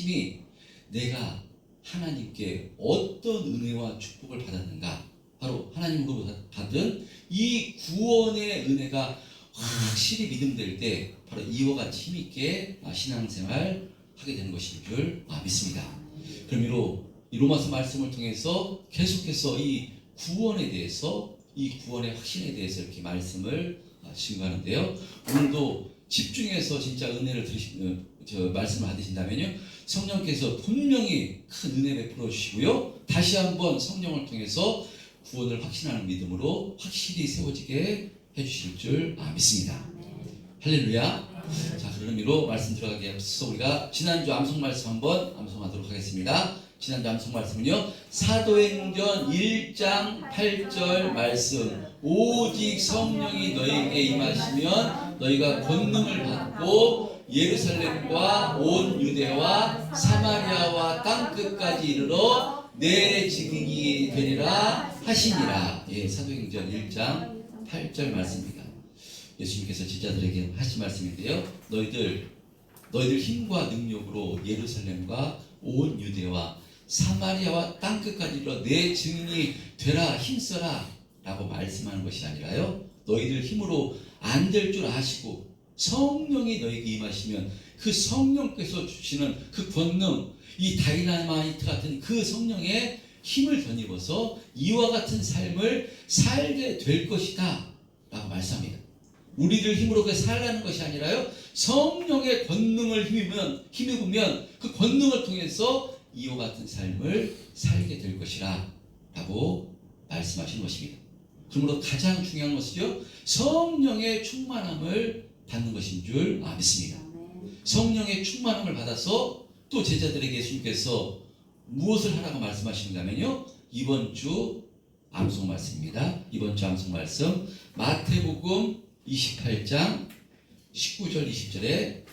핵심이 내가 하나님께 어떤 은혜와 축복을 받았는가, 바로 하나님으로 받은 이 구원의 은혜가 확실히 믿음될 때 바로 이와 같이 힘있게 신앙생활 하게 되는 것인 줄 믿습니다. 그러므로 이 로마서 말씀을 통해서 계속해서 이 구원에 대해서, 이 구원의 확신에 대해서 이렇게 말씀을 증거하는데요. 오늘도 집중해서 진짜 은혜를 말씀을 받으신다면요, 성령께서 분명히 큰 은혜 베풀어 주시고요, 다시 한번 성령을 통해서 구원을 확신하는 믿음으로 확실히 세워지게 해주실 줄 믿습니다. 할렐루야. 자, 그런 의미로 말씀 들어가기 앞서 우리가 지난주 암송 말씀 한번 암송하도록 하겠습니다. 지난주 암송 말씀은요, 사도행전 1장 8절 말씀, 오직 성령이 너희에게 임하시면 너희가 권능을 받고 예루살렘과 온 유대와 사마리아와 땅끝까지 이르러 내 증인이 되리라 하시니라. 예, 사도행전 1장 8절 말씀입니다. 예수님께서 제자들에게 하신 말씀인데요, 너희들 힘과 능력으로 예루살렘과 온 유대와 사마리아와 땅끝까지 이르러 내 증인이 되라, 힘써라 라고 말씀하는 것이 아니라요, 너희들 힘으로 안 될 줄 아시고 성령이 너희에게 임하시면 그 성령께서 주시는 그 권능, 이 다이나마이트 같은 그 성령의 힘을 덧입어서 이와 같은 삶을 살게 될 것이다 라고 말씀합니다. 우리들 힘으로 그 살라는 것이 아니라요, 성령의 권능을 힘입으면 그 권능을 통해서 이와 같은 삶을 살게 될 것이라 라고 말씀하시는 것입니다. 그러므로 가장 중요한 것은요, 성령의 충만함을 받는 것인 줄 믿습니다. 성령의 충만함을 받아서 또 제자들에게 예수님께서 무엇을 하라고 말씀하시는가면요, 이번 주 암송 말씀입니다. 이번 주 암송 말씀 마태복음 28장 19절 20절에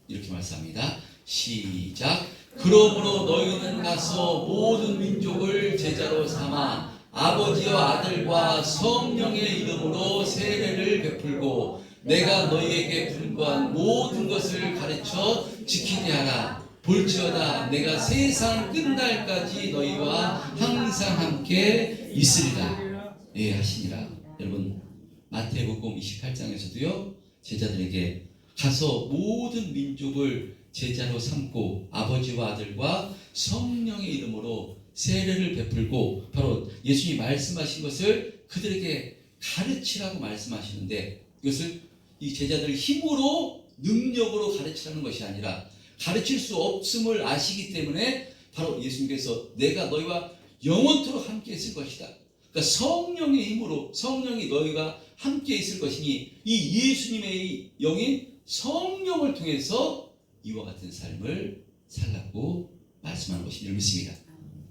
이렇게 말씀합니다. 시작. 그러므로 너희는 가서 모든 민족을 제자로 삼아 아버지와 아들과 성령의 이름으로 세례를 베풀고 내가 너희에게 분부한 모든 것을 가르쳐 지키게 하라. 볼지어다 내가 세상 끝날까지 너희와 항상 함께 있으리라. 예, 하시니라. 여러분, 마태복음 28장에서도요, 제자들에게 가서 모든 민족을 제자로 삼고 아버지와 아들과 성령의 이름으로 세례를 베풀고, 바로 예수님이 말씀하신 것을 그들에게 가르치라고 말씀하시는데, 이것을 이 제자들의 힘으로 능력으로 가르치라는 것이 아니라 가르칠 수 없음을 아시기 때문에 바로 예수님께서 내가 너희와 영원토록 함께 있을 것이다. 그러니까 성령의 힘으로, 성령이 너희가 함께 있을 것이니 이 예수님의 영인 성령을 통해서 이와 같은 삶을 살라고 말씀하는 것인 줄 믿습니다.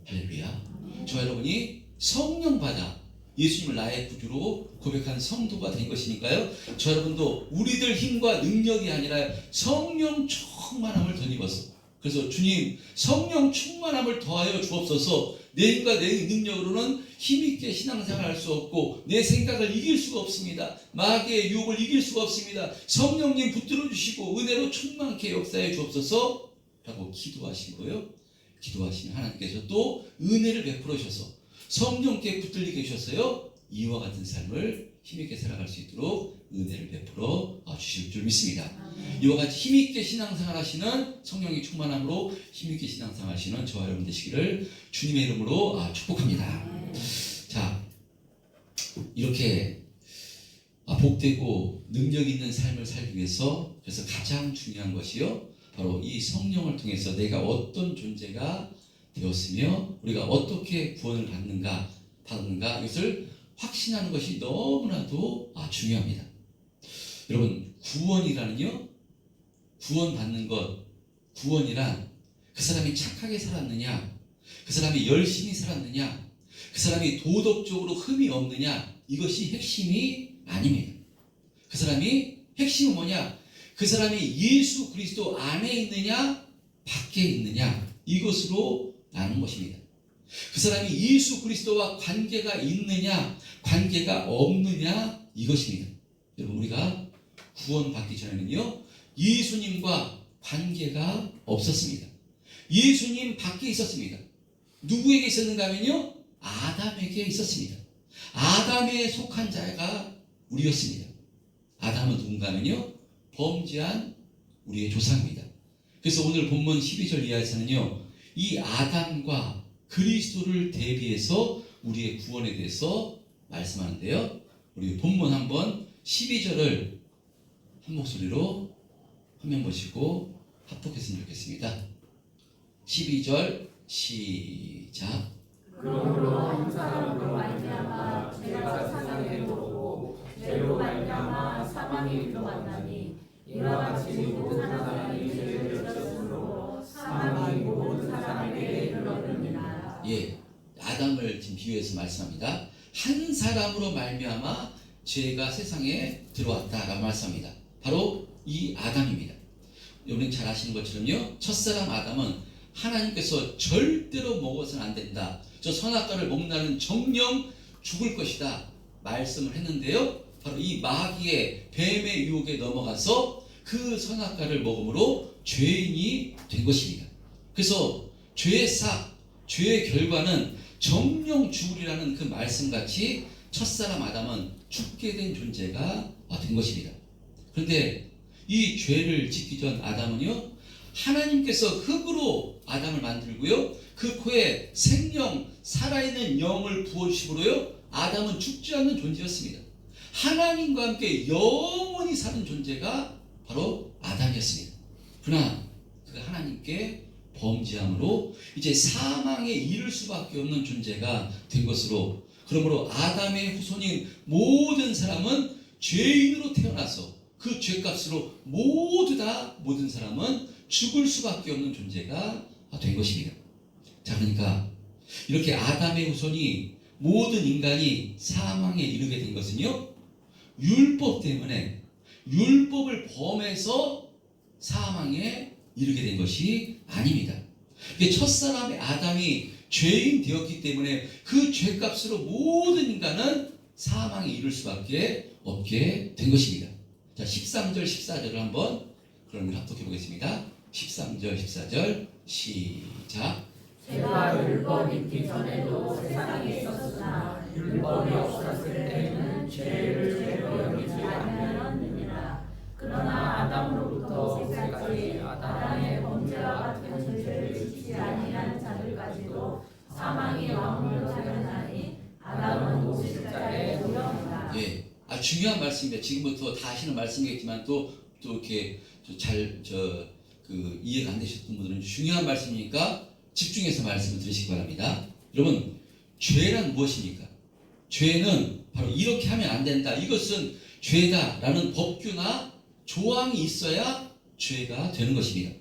할렐루야. 저와 여러분이 성령 받아 예수님을 나의 구주로 고백한 성도가 된 것이니까요, 저 여러분도 우리들 힘과 능력이 아니라 성령 충만함을 덧입어서, 그래서 주님 성령 충만함을 더하여 주옵소서. 내 힘과 내 능력으로는 힘있게 신앙생활 할 수 없고 내 생각을 이길 수가 없습니다. 마귀의 유혹을 이길 수가 없습니다. 성령님 붙들어 주시고 은혜로 충만케 역사해 주옵소서 라고 기도하시고요, 기도하시면 하나님께서 또 은혜를 베풀어 주셔서 성령께 붙들리게 해주셨어요, 이와 같은 삶을 힘있게 살아갈 수 있도록 은혜를 베풀어 주실 줄 믿습니다. 이와 같이 힘있게 신앙생활 하시는, 성령의 충만함으로 힘있게 신앙생활 하시는 저와 여러분 되시기를 주님의 이름으로 축복합니다. 자, 이렇게 복되고 능력 있는 삶을 살기 위해서, 그래서 가장 중요한 것이요, 바로 이 성령을 통해서 내가 어떤 존재가 되었으며 우리가 어떻게 구원을 받는가 이것을 확신하는 것이 너무나도 중요합니다. 여러분, 구원이라는요, 구원받는 것, 구원이란 그 사람이 착하게 살았느냐, 그 사람이 열심히 살았느냐, 그 사람이 도덕적으로 흠이 없느냐, 이것이 핵심이 아닙니다. 그 사람이 핵심은 뭐냐, 그 사람이 예수 그리스도 안에 있느냐 밖에 있느냐, 이것으로 나는 것입니다. 그 사람이 예수 그리스도와 관계가 있느냐 관계가 없느냐, 이것입니다. 여러분, 우리가 구원받기 전에는요, 예수님과 관계가 없었습니다. 예수님 밖에 있었습니다. 누구에게 있었는가 하면요, 아담에게 있었습니다. 아담에 속한 자가 우리였습니다. 아담은 누군가 하면요, 범죄한 우리의 조상입니다. 그래서 오늘 본문 12절 이하에서는요, 이 아담과 그리스도를 대비해서 우리의 구원에 대해서 말씀하는데요, 우리 본문 한번 12절을 한 목소리로 화면 보시고 합독했으면 좋겠습니다. 12절 시작. 그러므로 한 사람으로 말미암아 죄가 세상에 들어오고 죄로 말미암아 사망이 일어났나니 이와 같이 모든 사람이 죄를 지었으므로 사망이 모든 사람에게 이르렀느니라. 예, 아담을 지금 비유해서 말씀합니다. 한 사람으로 말미암아 죄가 세상에 들어왔다라고 말씀합니다. 바로 이 아담입니다. 여러분 잘 아시는 것처럼요, 첫사람 아담은 하나님께서 절대로 먹어서는 안 된다, 저 선악과를 먹는다는 정령 죽을 것이다 말씀을 했는데요, 바로 이 마귀의 뱀의 유혹에 넘어가서 그 선악과를 먹음으로 죄인이 된 것입니다. 그래서 죄의 삭, 죄의 결과는 정령 죽으리라는 그 말씀같이 첫사람 아담은 죽게 된 존재가 된 것입니다. 그런데 이 죄를 짓기 전 아담은요, 하나님께서 흙으로 아담을 만들고요, 그 코에 생명, 살아있는 영을 부어주심으로요, 아담은 죽지 않는 존재였습니다. 하나님과 함께 영원히 사는 존재가 바로 아담이었습니다. 그러나 그 하나님께 범죄함으로 이제 사망에 이를 수밖에 없는 존재가 된 것으로, 그러므로 아담의 후손인 모든 사람은 죄인으로 태어나서 그 죄값으로 모든 사람은 죽을 수밖에 없는 존재가 된 것입니다. 자, 그러니까 이렇게 아담의 후손이 모든 인간이 사망에 이르게 된 것은요, 율법 때문에, 율법을 범해서 사망에 이르게 된 것이 아닙니다. 첫사람의 아담이 죄인 되었기 때문에 그 죄값으로 모든 인간은 사망에 이를 수밖에 없게 된 것입니다. 자, 13절 14절을 한번 그럼 합독해 보겠습니다. 13절 14절 시작. 죄가 율법이 있기 전에도 세상에 있었으나 율법이 없었을 때에는 죄를 죄로 여기지 아니하였느니라. 그러나 아담으로부터 세상까지 아담의 범죄와 같은 죄를 짓지 아니한 자들까지도 사망이 왕으로 자견하니 아담은 오실자의 무형이다. 예, 중요한 말씀입니다. 지금부터 다 하시는 말씀이겠지만 또 이렇게 이해가 안 되셨던 분들은 중요한 말씀이니까 집중해서 말씀을 들으시기 바랍니다. 여러분, 죄란 무엇입니까? 죄는 바로 이렇게 하면 안 된다, 이것은 죄다라는 법규나 조항이 있어야 죄가 되는 것입니다.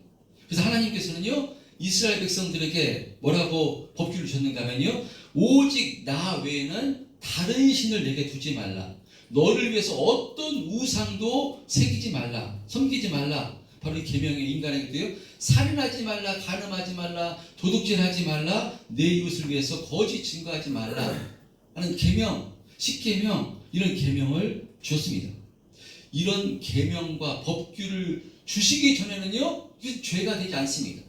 그래서 하나님께서는요, 이스라엘 백성들에게 뭐라고 법규를 주셨는가 하면요, 오직 나 외에는 다른 신을 내게 두지 말라, 너를 위해서 어떤 우상도 새기지 말라, 섬기지 말라. 바로 이 계명의 인간에게도요, 살인하지 말라, 간음하지 말라, 도둑질하지 말라, 내 이웃을 위해서 거짓 증거하지 말라 하는 계명, 십계명, 이런 계명을 주었습니다. 이런 계명과 법규를 주시기 전에는요, 이것은 죄가 되지 않습니다.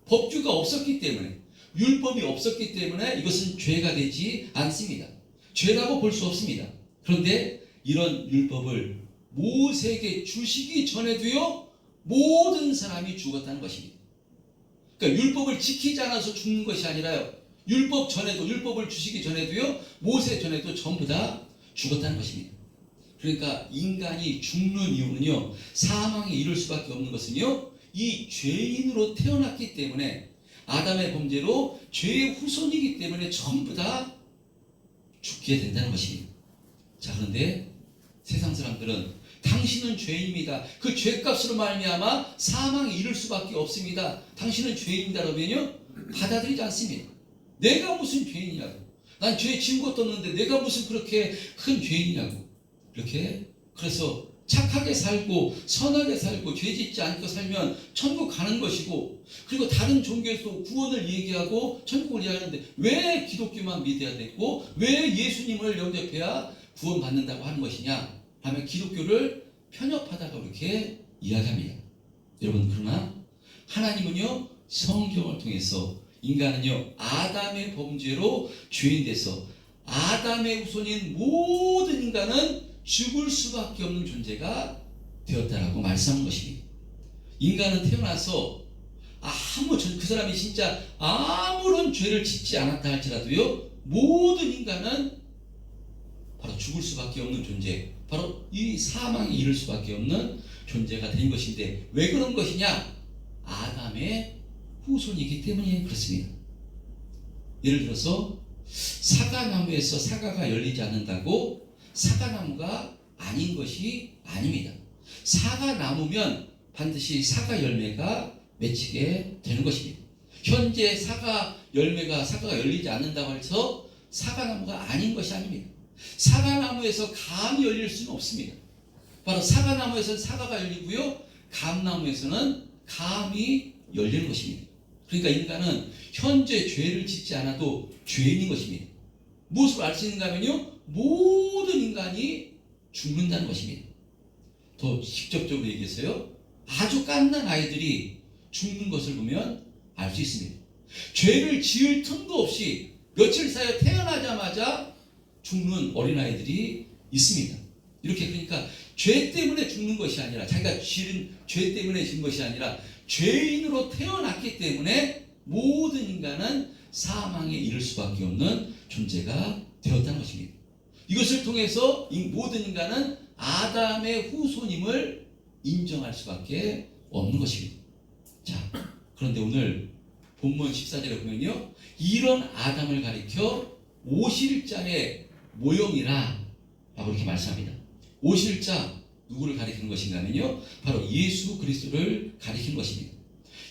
법규가 없었기 때문에, 율법이 없었기 때문에 이것은 죄가 되지 않습니다. 죄라고 볼 수 없습니다. 그런데 이런 율법을 모세에게 주시기 전에도요, 모든 사람이 죽었다는 것입니다. 그러니까 율법을 지키지 않아서 죽는 것이 아니라요, 율법 전에도, 율법을 주시기 전에도요, 모세 전에도 전부 다 죽었다는 것입니다. 그러니까 인간이 죽는 이유는요, 사망에 이를 수밖에 없는 것은요, 이 죄인으로 태어났기 때문에, 아담의 범죄로 죄의 후손이기 때문에 전부 다 죽게 된다는 것입니다. 자, 그런데 세상 사람들은 당신은 죄인입니다, 그 죄값으로 말미암아 사망에 이를 수밖에 없습니다, 당신은 죄인이다 그러면요, 받아들이지 않습니다. 내가 무슨 죄인이냐고, 난 죄 지은 것도 없는데 내가 무슨 그렇게 큰 죄인이냐고, 이렇게. 그래서 착하게 살고 선하게 살고 죄 짓지 않고 살면 천국 가는 것이고, 그리고 다른 종교에서 구원을 얘기하고 천국을 이야기하는데 왜 기독교만 믿어야 되고 왜 예수님을 영접해야 구원받는다고 하는 것이냐 하면 기독교를 편협하다고 이렇게 이야기합니다. 여러분, 그러나 하나님은요, 성경을 통해서 인간은요 아담의 범죄로 죄인돼서 아담의 후손인 모든 인간은 죽을 수밖에 없는 존재가 되었다라고 말씀하는 것입니다. 인간은 태어나서 그 사람이 진짜 아무런 죄를 짓지 않았다 할지라도요 모든 인간은 바로 죽을 수밖에 없는 존재, 바로 이 사망에 이를 수밖에 없는 존재가 된 것인데 왜 그런 것이냐? 아담의 후손이기 때문에 그렇습니다. 예를 들어서 사과나무에서 사과가 열리지 않는다고 사과나무가 아닌 것이 아닙니다. 사과나무면 반드시 사과 열매가 맺히게 되는 것입니다. 현재 사과가 열리지 않는다고 해서 사과나무가 아닌 것이 아닙니다. 사과나무에서 감이 열릴 수는 없습니다. 바로 사과나무에서는 사과가 열리고요, 감나무에서는 감이 열리는 것입니다. 그러니까 인간은 현재 죄를 짓지 않아도 죄인인 것입니다. 무엇을 알 수 있는가 하면요, 모든 인간이 죽는다는 것입니다. 더 직접적으로 얘기해서요, 아주 갓난 아이들이 죽는 것을 보면 알 수 있습니다. 죄를 지을 틈도 없이 며칠 사이에 태어나자마자 죽는 어린아이들이 있습니다. 이렇게 그러니까 죄 때문에 죽는 것이 아니라 자기가 지은 죄 때문에 죽는 것이 아니라 죄인으로 태어났기 때문에 모든 인간은 사망에 이를 수밖에 없는 존재가 되었다는 것입니다. 이것을 통해서 모든 인간은 아담의 후손임을 인정할 수밖에 없는 것입니다. 자, 그런데 오늘 본문 14절에 보면요, 이런 아담을 가리켜 오실자의 모형이라 라고 이렇게 말씀합니다. 오실자 누구를 가리키는 것인가 하면요, 바로 예수 그리스도를 가리키는 것입니다.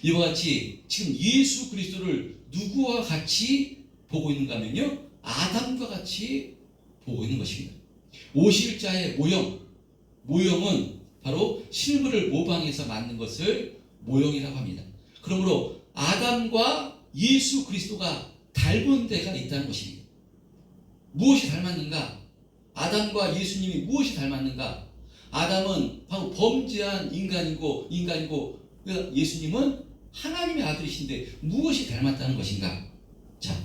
이와 같이 지금 예수 그리스도를 누구와 같이 보고 있는가 하면요, 아담과 같이 보고 있는 것입니다. 오실자의 모형은 바로 실물을 모방해서 만든 것을 모형이라고 합니다. 그러므로 아담과 예수 그리스도가 닮은 데가 있다는 것입니다. 무엇이 닮았는가? 아담과 예수님이 무엇이 닮았는가? 아담은 바로 범죄한 인간이고 예수님은 하나님의 아들이신데 무엇이 닮았다는 것인가? 자,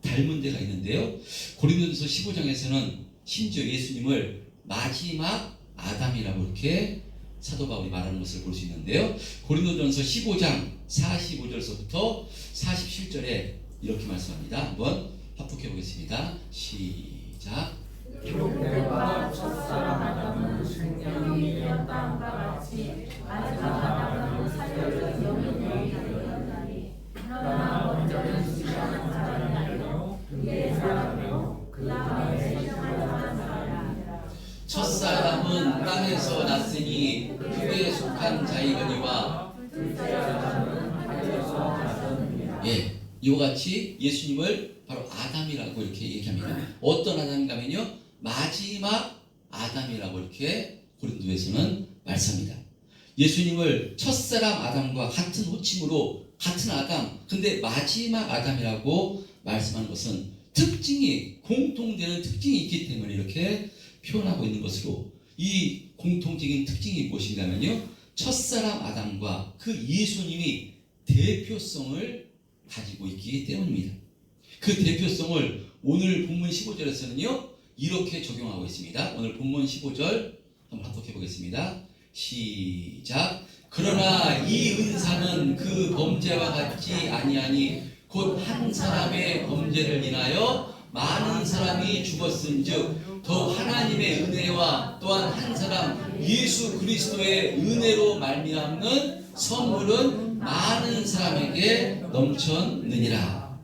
닮은 데가 있는데요, 고린도전서 15장에서는 심지어 예수님을 마지막 아담이라고 이렇게 사도 바울이 말하는 것을 볼 수 있는데요, 고린도전서 15장 45절서부터 47절에 이렇게 말씀합니다. 한번 합독해 보겠습니다. 시작. 교회와 첫사랑 아담은 생명이 되었다 함과 같이 마지막 아담은 살려진 영이 되었나니, 그러나 먼저는 지시하는 사람이요 그의 사람이요 그 다음에 생명하는 사람이라. 첫사람은 땅에서 났으니 그에 속한 자이거니와, 둘째 아담은 하늘에서 났느니라. 이와 같이 예수님을 바로 아담이라고 이렇게 얘기합니다. 어떤 아담인가 하면요, 마지막 아담이라고 이렇게 고린도에서는 말씀합니다. 예수님을 첫사람 아담과 같은 호칭으로 같은 아담, 근데 마지막 아담이라고 말씀하는 것은 공통되는 특징이 있기 때문에 이렇게 표현하고 있는 것으로, 이 공통적인 특징이 무엇인가 하면요, 첫사람 아담과 그 예수님이 대표성을 가지고 있기 때문입니다. 그 대표성을 오늘 본문 15절에서는요 이렇게 적용하고 있습니다. 오늘 본문 15절 한번 합독해 보겠습니다. 시작. 그러나 이 은사는 그 범죄와 같지 아니하니 곧 한 사람의 범죄를 인하여 많은 사람이 죽었은즉 더 하나님의 은혜와 또한 한 사람 예수 그리스도의 은혜로 말미암는 선물은 많은 사람에게 넘쳤느니라.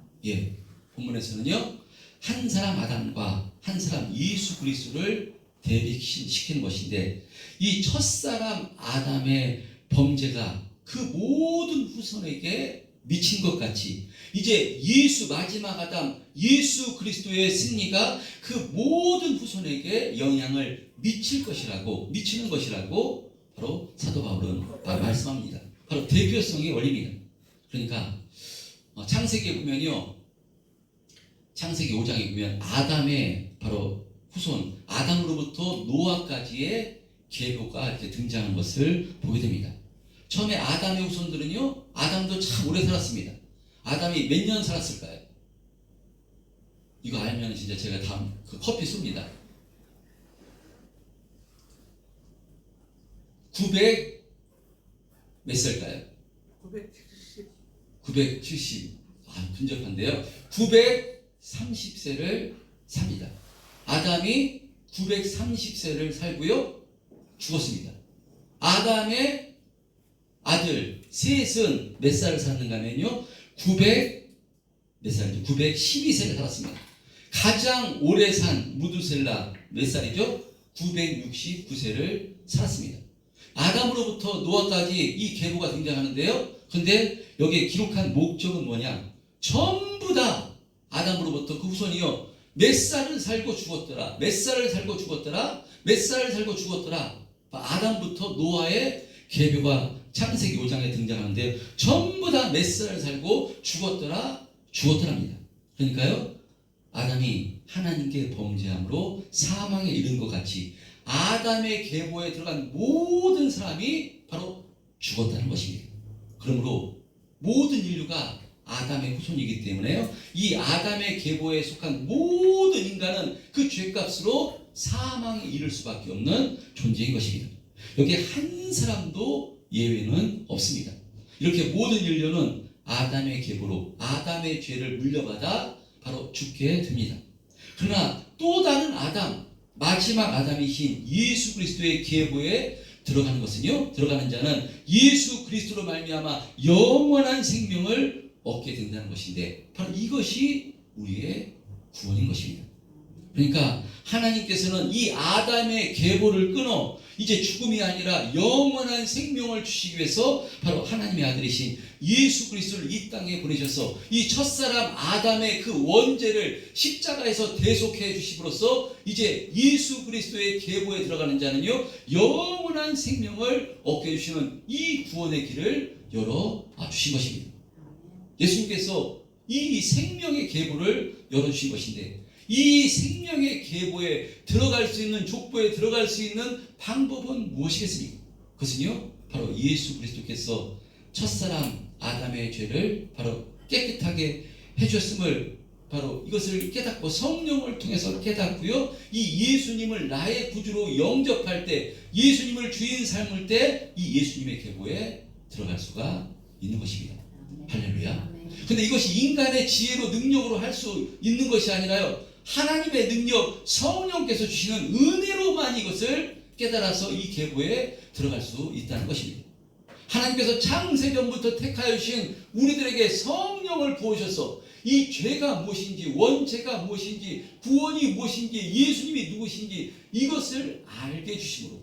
본문에서는요, 한 사람 아담과 한 사람 예수 그리스도를 대비시키는 것인데, 이 첫사람 아담의 범죄가 그 모든 후손에게 미친 것 같이 이제 마지막 아담 예수 그리스도의 승리가 그 모든 후손에게 영향을 미치는 것이라고 바로 사도 바울은 말씀합니다. 바로 대표성의 원리입니다. 그러니까 창세기에 보면요, 창세기 5장에 보면 아담의 바로 후손, 아담으로부터 노아까지의 계보가 이렇게 등장하는 것을 보게 됩니다. 처음에 아담의 후손들은요, 아담도 참 오래 살았습니다. 아담이 몇 년 살았을까요? 이거 알면 진짜 제가 다음 그 커피 쏩니다. 900 몇 살일까요? 970. 근접한데요. 930세를 삽니다. 아담이 930세를 살고요. 죽었습니다. 아담의 아들 셋은 몇 살을 살았는가 하면요. 912세를 살았습니다. 가장 오래 산 무두셀라 몇 살이죠? 969세를 살았습니다. 아담으로부터 노아까지 이 계보가 등장하는데요. 근데 여기에 기록한 목적은 뭐냐? 전부 다 아담으로부터 그 후손이요. 몇 살을 살고 죽었더라. 몇 살을 살고 죽었더라. 몇 살을 살고 죽었더라. 아담부터 노아의 계보가 창세기 5장에 등장하는데 전부 다 몇 살을 살고 죽었더랍니다. 그러니까요. 아담이 하나님께 범죄함으로 사망에 이른 것 같이 아담의 계보에 들어간 모든 사람이 바로 죽었다는 것입니다. 그러므로 모든 인류가 아담의 후손이기 때문에요. 이 아담의 계보에 속한 모든 인간은 그 죄값으로 사망에 이를 수밖에 없는 존재인 것입니다. 여기 한 사람도 예외는 없습니다. 이렇게 모든 인류는 아담의 계보로 아담의 죄를 물려받아 바로 죽게 됩니다. 그러나 또 다른 아담, 마지막 아담이신 예수 그리스도의 계보에 들어가는 것은요. 들어가는 자는 예수 그리스도로 말미암아 영원한 생명을 얻게 된다는 것인데 바로 이것이 우리의 구원인 것입니다. 그러니까 하나님께서는 이 아담의 계보를 끊어 이제 죽음이 아니라 영원한 생명을 주시기 위해서 바로 하나님의 아들이신 예수 그리스도를 이 땅에 보내셔서 이 첫사람 아담의 그 원죄를 십자가에서 대속해 주심으로써 이제 예수 그리스도의 계보에 들어가는 자는요 영원한 생명을 얻게 해주시는 이 구원의 길을 열어 주신 것입니다. 예수님께서 이 생명의 계보를 열어주신 것인데 이 생명의 계보에 들어갈 수 있는 족보에 들어갈 수 있는 방법은 무엇이겠습니까? 그것은요 바로 예수 그리스도께서 첫사람 아담의 죄를 바로 깨끗하게 해주셨음을 바로 이것을 깨닫고 성령을 통해서 깨닫고요 이 예수님을 나의 구주로 영접할 때 예수님을 주인 삶을 때 이 예수님의 계보에 들어갈 수가 있는 것입니다. 할렐루야. 근데 이것이 인간의 지혜로 능력으로 할 수 있는 것이 아니라요 하나님의 능력 성령께서 주시는 은혜로만 이것을 깨달아서 이 계보에 들어갈 수 있다는 것입니다. 하나님께서 창세전부터 택하여 주신 우리들에게 성령을 부으셔서 이 죄가 무엇인지 원죄가 무엇인지 구원이 무엇인지 예수님이 누구신지 이것을 알게 해주심으로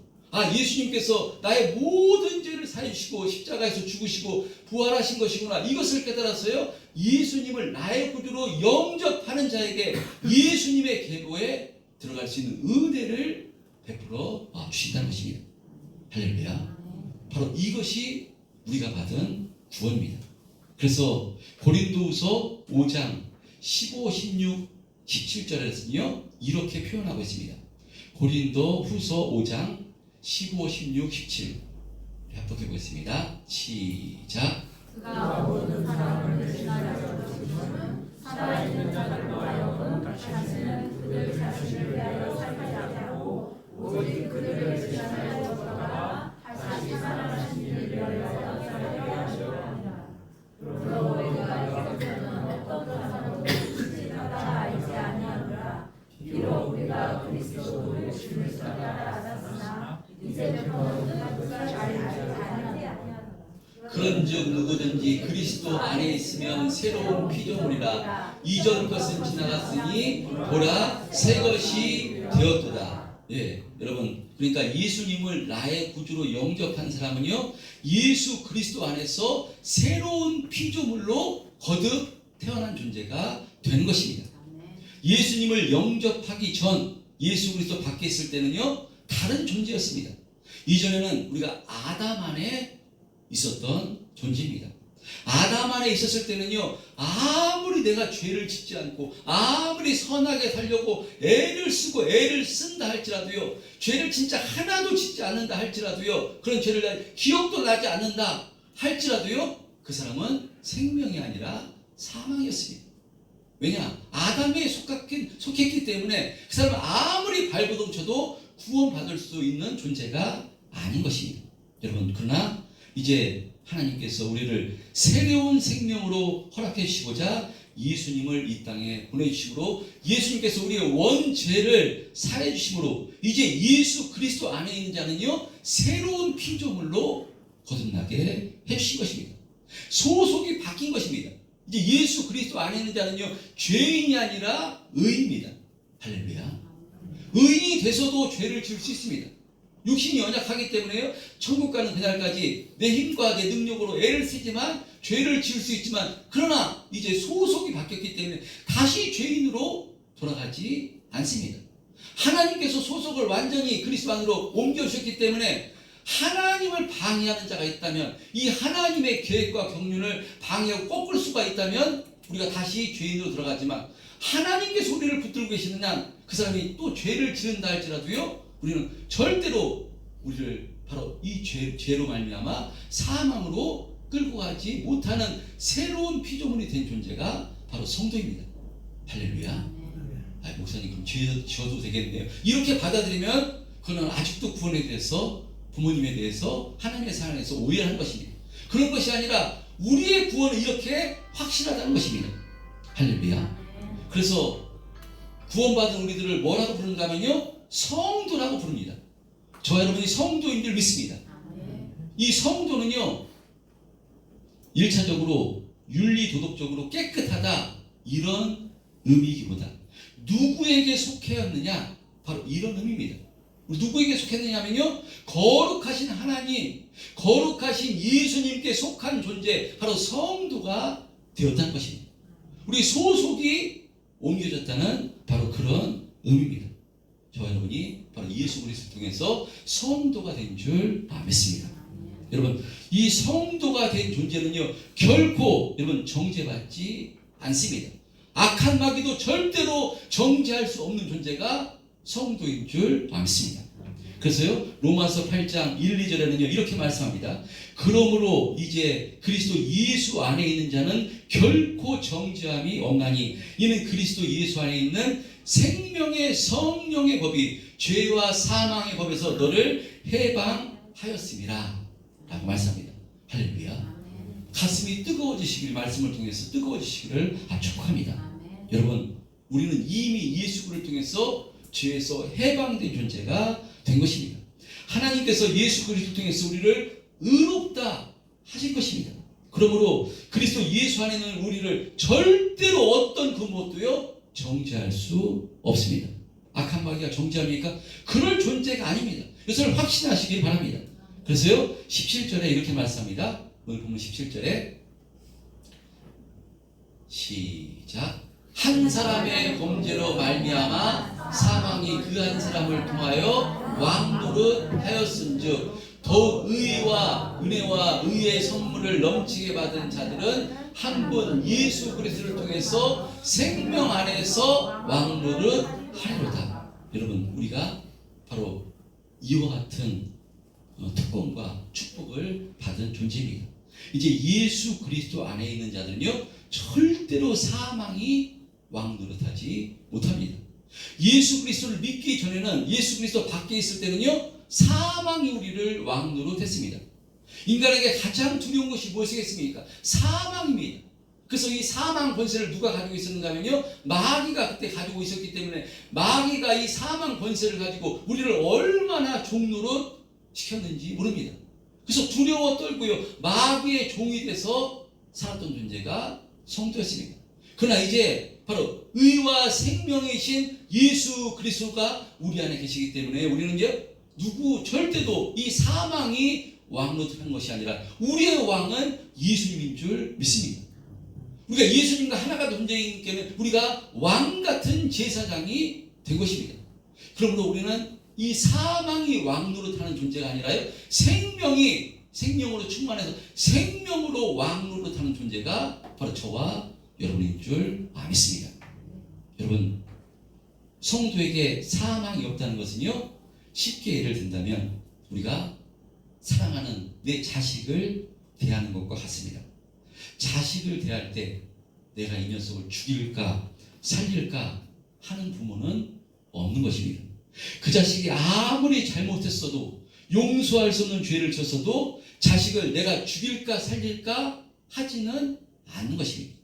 예수님께서 나의 모든 죄를 사해 주시고 십자가에서 죽으시고 부활하신 것이구나 이것을 깨달았어요. 예수님을 나의 구주로 영접하는 자에게 예수님의 계보에 들어갈 수 있는 은혜를 베풀어 주신다는 것입니다. 할렐루야. 바로 이것이 우리가 받은 구원입니다. 그래서 고린도후서 5장 15, 16, 17절에서는요 이렇게 표현하고 있습니다. 고린도후서 5장 15, 16, 17 합독해 보겠습니다. 시작. 그가 모든 사람을 대신하여 주시는 살아있는 자들로 하여금 다시는 그들 자신을 위하여 살지 않고 오직 그들을 대신하여 돌아가 다시 살아나신 이를 위하여 살게 하시리라. 그러므로 우리가 이제는 어떤 사람도 지지마다 알지 아니하노라. 비록 우리가 그리스도의 오심을 알았으나 이제부터는 그것을 알지 아니하노라. 그런즉 누구든지 그리스도 안에 있으면 새로운 피조물이라 이전 것은 지나갔으니 보라 새 것이 되었도다. 예, 여러분 그러니까 예수님을 나의 구주로 영접한 사람은요 예수 그리스도 안에서 새로운 피조물로 거듭 태어난 존재가 된 것입니다. 예수님을 영접하기 전 예수 그리스도 밖에 있을 때는요 다른 존재였습니다. 이전에는 우리가 아담 안에 있었던 존재입니다. 아담 안에 있었을 때는요 아무리 내가 죄를 짓지 않고 아무리 선하게 살려고 애를 쓰고 애를 쓴다 할지라도요 죄를 진짜 하나도 짓지 않는다 할지라도요 그런 죄를 기억도 나지 않는다 할지라도요 그 사람은 생명이 아니라 사망이었습니다. 왜냐? 아담에 속했기 때문에 그 사람은 아무리 발버둥 쳐도 구원받을 수 있는 존재가 아닌 것입니다. 여러분, 그러나 이제 하나님께서 우리를 새로운 생명으로 허락해 주시고자 예수님을 이 땅에 보내주심으로, 예수님께서 우리의 원죄를 사해 주심으로 이제 예수 그리스도 안에 있는 자는요 새로운 피조물로 거듭나게 해주신 것입니다. 소속이 바뀐 것입니다. 이제 예수 그리스도 안에 있는 자는요 죄인이 아니라 의인입니다. 할렐루야. 의인이 돼서도 죄를 지을 수 있습니다. 육신이 연약하기 때문에요 천국 가는 그날까지 내 힘과 내 능력으로 애를 쓰지만 죄를 지을 수 있지만, 그러나 이제 소속이 바뀌었기 때문에 다시 죄인으로 돌아가지 않습니다. 하나님께서 소속을 완전히 그리스도 안으로 옮겨주셨기 때문에 하나님을 방해하는 자가 있다면, 이 하나님의 계획과 경륜을 방해하고 꺾을 수가 있다면 우리가 다시 죄인으로 들어가지만, 하나님께서 우리를 붙들고 계시는 한 그 사람이 또 죄를 지른다 할지라도요 우리는 절대로 우리를 바로 이 죄로 말미암아 사망으로 끌고 가지 못하는 새로운 피조물이 된 존재가 바로 성도입니다. 할렐루야. 목사님 그럼 죄 지어도 되겠네요. 이렇게 받아들이면 그는 아직도 구원에 대해서, 부모님에 대해서, 하나님의 사랑에서 오해하는 것입니다. 그런 것이 아니라 우리의 구원은 이렇게 확실하다는 것입니다. 할렐루야. 그래서 구원받은 우리들을 뭐라고 부르는가 하면요 성도라고 부릅니다. 저와 여러분이 성도인 줄 믿습니다. 이 성도는요 1차적으로 윤리도덕적으로 깨끗하다 이런 의미이기보다 누구에게 속해였느냐 바로 이런 의미입니다. 누구에게 속했느냐 하면요 거룩하신 하나님, 거룩하신 예수님께 속한 존재, 바로 성도가 되었다는 것입니다. 우리 소속이 옮겨졌다는 바로 그런 의미입니다. 저와 여러분이 바로 예수 그리스도를 통해서 성도가 된 줄 믿습니다. 여러분, 이 성도가 된 존재는요 결코 여러분 정죄받지 않습니다. 악한 마귀도 절대로 정죄할 수 없는 존재가 성도인 줄 믿습니다. 그래서요 로마서 8장 1, 2절에는요 이렇게 말씀합니다. 그러므로 이제 그리스도 예수 안에 있는 자는 결코 정죄함이 없나니 이는 그리스도 예수 안에 있는 생명의 성령의 법이 죄와 사망의 법에서 너를 해방하였음이라 라고 말씀합니다. 할렐루야. 가슴이 뜨거워지시길, 말씀을 통해서 뜨거워지시기를 축복합니다. 여러분, 우리는 이미 예수 그리스도를 통해서 죄에서 해방된 존재가 된 것입니다. 하나님께서 예수 그리스도를 통해서 우리를 의롭다 하실 것입니다. 그러므로 그리스도 예수 안에 있는 우리를 절대로 어떤 그 무엇도요 정죄할 수 없습니다. 악한 마귀가 정죄합니까? 그럴 존재가 아닙니다. 이것을 확신하시길 바랍니다. 그래서요 17절에 이렇게 말씀합니다. 오늘 보면 17절에 시작. 한 사람의 범죄로 말미암아 사망이 그 한 사람을 통하여 왕노릇 하였은즉 더욱 의와 은혜와 의의 선물을 넘치게 받은 자들은 한 분 예수 그리스도를 통해서 생명 안에서 왕노릇 하리로다. 여러분, 우리가 바로 이와 같은 특권과 축복을 받은 존재입니다. 이제 예수 그리스도 안에 있는 자들은요 절대로 사망이 왕노릇하지 못합니다. 예수 그리스도를 믿기 전에는, 예수 그리스도 밖에 있을 때는요 사망이 우리를 왕노릇했습니다. 인간에게 가장 두려운 것이 무엇이겠습니까? 사망입니다. 그래서 이 사망 권세를 누가 가지고 있었는가 하면요 마귀가 그때 가지고 있었기 때문에, 마귀가 이 사망 권세를 가지고 우리를 얼마나 종노릇 시켰는지 모릅니다. 그래서 두려워 떨고요 마귀의 종이 돼서 살았던 존재가 성도였습니다. 그러나 이제 바로 의와 생명이신 예수 그리스도가 우리 안에 계시기 때문에 우리는 이제 절대도 이 사망이 왕노릇하는 것이 아니라 우리의 왕은 예수님인 줄 믿습니다. 우리가 예수님과 하나가 존재이기 때문에 우리가 왕 같은 제사장이 된 것입니다. 그러므로 우리는 이 사망이 왕노릇하는 존재가 아니라요 생명으로 충만해서 생명으로 왕노릇하는 존재가 바로 저와 여러분인 줄 믿습니다. 여러분, 성도에게 사망이 없다는 것은요 쉽게 예를 든다면 우리가 사랑하는 내 자식을 대하는 것과 같습니다. 자식을 대할 때 내가 이 녀석을 죽일까 살릴까 하는 부모는 없는 것입니다. 그 자식이 아무리 잘못했어도 용서할 수 없는 죄를 졌어도 자식을 내가 죽일까 살릴까 하지는 않는 것입니다.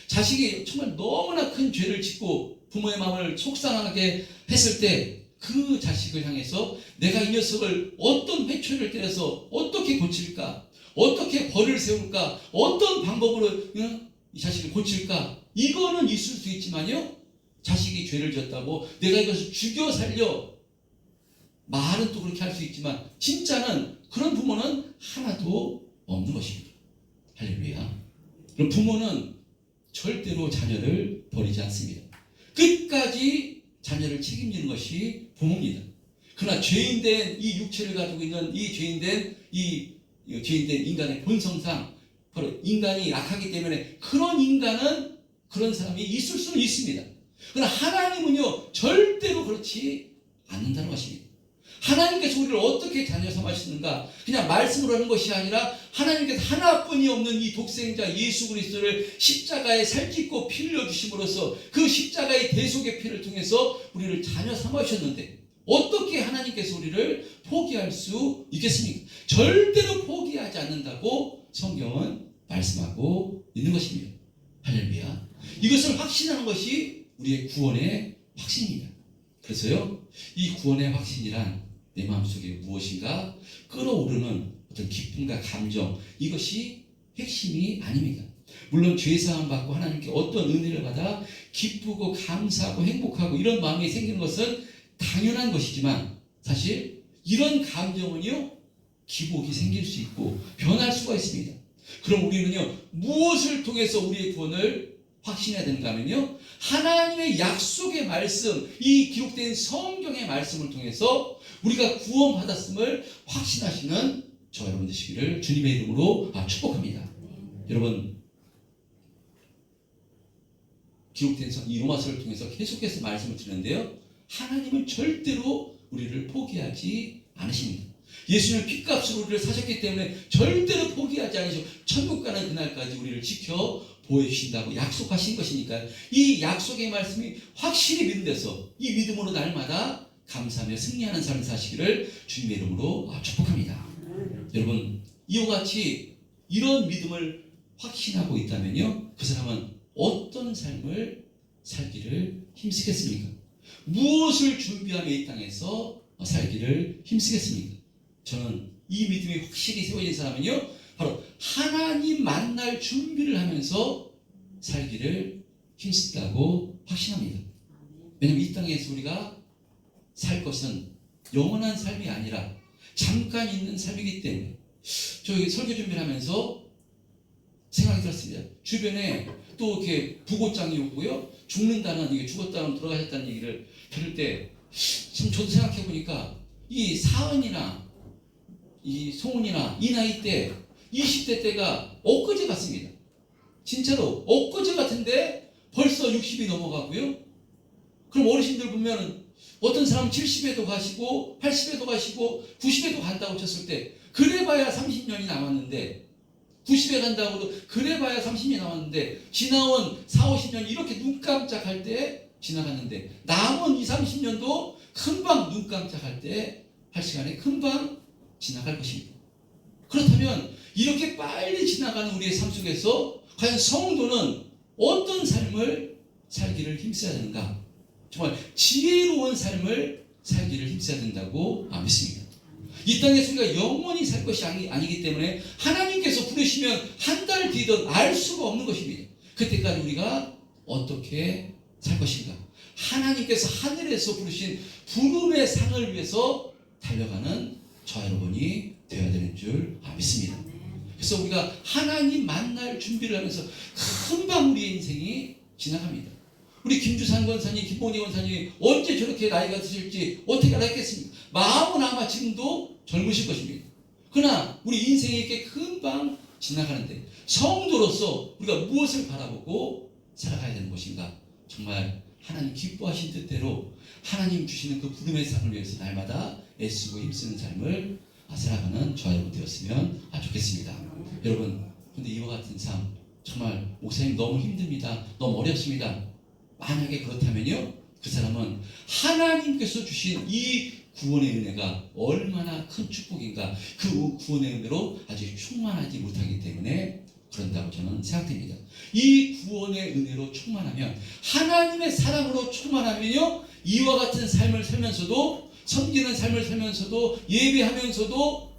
자식이 정말 너무나 큰 죄를 짓고 부모의 마음을 속상하게 했을 때 그 자식을 향해서 내가 이 녀석을 어떤 회초리를 때려서 어떻게 고칠까, 어떻게 벌을 세울까, 어떤 방법으로 이 자식을 고칠까, 이거는 있을 수 있지만요, 자식이 죄를 지었다고 내가 이것을 죽여 살려, 말은 또 그렇게 할 수 있지만 진짜는 그런 부모는 하나도 없는 것입니다. 할렐루야. 그럼 부모는 절대로 자녀를 버리지 않습니다. 끝까지 자녀를 책임지는 것이 부모입니다. 그러나 죄인된 이 육체를 가지고 있는 이 죄인된 인간의 본성상 바로 인간이 약하기 때문에 그런 인간은 그런 사람이 있을 수는 있습니다. 그러나 하나님은요 절대로 그렇지 않는다는 것입니다. 하나님께서 우리를 어떻게 자녀 삼으시는가, 그냥 말씀으로 하는 것이 아니라 하나님께서 하나뿐이 없는 이 독생자 예수 그리스도를 십자가에 살찌고 피 흘려주심으로써 그 십자가의 대속의 피를 통해서 우리를 자녀 삼으셨는데 어떻게 하나님께서 우리를 포기할 수 있겠습니까? 절대로 포기하지 않는다고 성경은 말씀하고 있는 것입니다. 할렐루야. 이것을 확신하는 것이 우리의 구원의 확신입니다. 그래서요, 이 구원의 확신이란 내 마음속에 무엇인가 끌어오르는 어떤 기쁨과 감정, 이것이 핵심이 아닙니다. 물론 죄사함 받고 하나님께 어떤 은혜를 받아 기쁘고 감사하고 행복하고 이런 마음이 생기는 것은 당연한 것이지만 사실 이런 감정은요 기복이 생길 수 있고 변할 수가 있습니다. 그럼 우리는요 무엇을 통해서 우리의 구원을 확신해야 되는가 하면요, 하나님의 약속의 말씀, 이 기록된 성경의 말씀을 통해서 우리가 구원받았음을 확신하시는 저와 여러분 되시기를 주님의 이름으로 축복합니다. 여러분, 기록된 이 로마서를 통해서 계속해서 말씀을 드리는데요, 하나님은 절대로 우리를 포기하지 않으십니다. 예수님은 핏값으로 우리를 사셨기 때문에 절대로 포기하지 않으시고 천국 가는 그날까지 우리를 지켜 보여주신다고 약속하신 것이니까 이 약속의 말씀이 확실히 믿음돼서 이 믿음으로 날마다 감사하며 승리하는 삶을 사시기를 주님의 이름으로 축복합니다. 여러분, 이와 같이 이런 믿음을 확신하고 있다면요, 그 사람은 어떤 삶을 살기를 힘쓰겠습니까? 무엇을 준비하며 이 땅에서 살기를 힘쓰겠습니까? 저는 이 믿음이 확실히 세워진 사람은요, 바로 하나님 만날 준비를 하면서 살기를 힘쓴다고 확신합니다. 왜냐하면 이 땅에서 우리가 살 것은 영원한 삶이 아니라 잠깐 있는 삶이기 때문에. 저희 설교 준비를 하면서 생각이 들었습니다. 주변에 또 이렇게 부고장이 오고요, 죽는다는, 이게 죽었다는 돌아가셨다는 얘기를 들을 때 참 저도 생각해 보니까 이 사은이나 이 소은이나 이 나이 때 20대 때가 엊그제 같습니다. 진짜로 엊그제 같은데 벌써 60이 넘어가고요. 그럼 어르신들 보면 어떤 사람은 70에도 가시고 80에도 가시고 90에도 간다고 쳤을 때 그래봐야 30년이 남았는데, 90에 간다고도 그래봐야 30년이 남았는데 지나온 4, 50년이 이렇게 눈 깜짝할 때 지나갔는데 남은 2, 30년도 금방 눈 깜짝할 때 할 시간에 금방 지나갈 것입니다. 그렇다면 이렇게 빨리 지나가는 우리의 삶 속에서 과연 성도는 어떤 삶을 살기를 힘써야 되는가? 정말 지혜로운 삶을 살기를 힘써야 된다고 믿습니다. 이 땅에서 우리가 영원히 살 것이 아니기 때문에 하나님께서 부르시면 한 달 뒤든 알 수가 없는 것입니다. 그때까지 우리가 어떻게 살 것인가? 하나님께서 하늘에서 부르신 부름의 상을 위해서 달려가는 저와 여러분이 되어야 되는 줄 믿습니다. 그래서 우리가 하나님 만날 준비를 하면서 금방 우리의 인생이 지나갑니다. 우리 김주산 권사님, 김봉희 권사님이 언제 저렇게 나이가 드실지 어떻게 알았겠습니까? 마음은 아마 지금도 젊으실 것입니다. 그러나 우리 인생이 이렇게 금방 지나가는데 성도로서 우리가 무엇을 바라보고 살아가야 되는 것인가? 정말 하나님 기뻐하신 뜻대로 하나님 주시는 그 부름의 삶을 위해서 날마다 애쓰고 힘쓰는 삶을 살아가는 저와 여러분 되었으면 좋겠습니다. 여러분, 근데 이와 같은 삶 정말 목사님 너무 힘듭니다. 너무 어렵습니다. 만약에 그렇다면요, 그 사람은 하나님께서 주신 이 구원의 은혜가 얼마나 큰 축복인가, 그 구원의 은혜로 아직 충만하지 못하기 때문에 그런다고 저는 생각됩니다. 이 구원의 은혜로 충만하면, 하나님의 사랑으로 충만하면요, 이와 같은 삶을 살면서도, 섬기는 삶을 살면서도, 예배하면서도,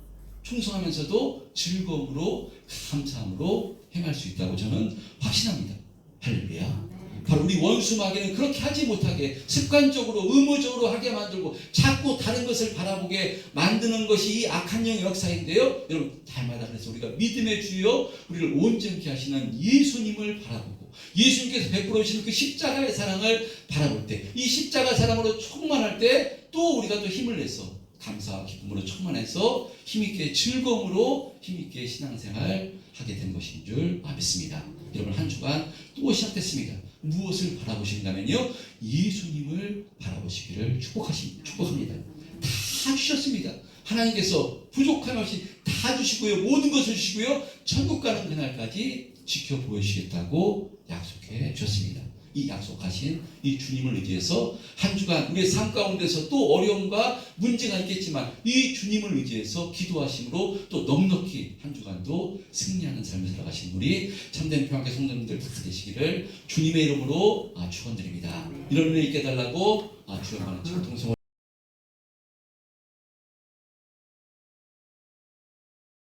충성하면서도 즐거움으로, 감사함으로 행할 수 있다고 저는 확신합니다. 할렐루야. 바로 우리 원수 마귀는 그렇게 하지 못하게 습관적으로, 의무적으로 하게 만들고 자꾸 다른 것을 바라보게 만드는 것이 이 악한 영의 역사인데요, 여러분, 달마다 그래서 우리가 믿음의 주여 우리를 온전케 하시는 예수님을 바라보고, 예수님께서 베풀어 주신 그 십자가의 사랑을 바라볼 때, 이 십자가 사랑으로 충만할 때 또 우리가 또 힘을 내서 감사와 기쁨으로 충만해서 힘있게, 즐거움으로 힘있게 신앙생활 하게 된 것인 줄 믿습니다. 여러분, 한 주간 또 시작됐습니다. 무엇을 바라보신다면요, 예수님을 바라보시기를 축복합니다. 다 주셨습니다. 하나님께서 부족함 없이 다 주시고요, 모든 것을 주시고요, 천국 가는 그날까지 지켜보시겠다고 약속해 주셨습니다. 이 약속하신 이 주님을 의지해서 한 주간 우리의 삶 가운데서 또 어려움과 문제가 있겠지만 이 주님을 의지해서 기도하심으로 또 넉넉히 한 주간도 승리하는 삶을 살아가신 우리 참된 평화의 성도님들 다 되시기를 주님의 이름으로 축원드립니다. 이런 은혜 있게 해달라고 주여 많은 통성을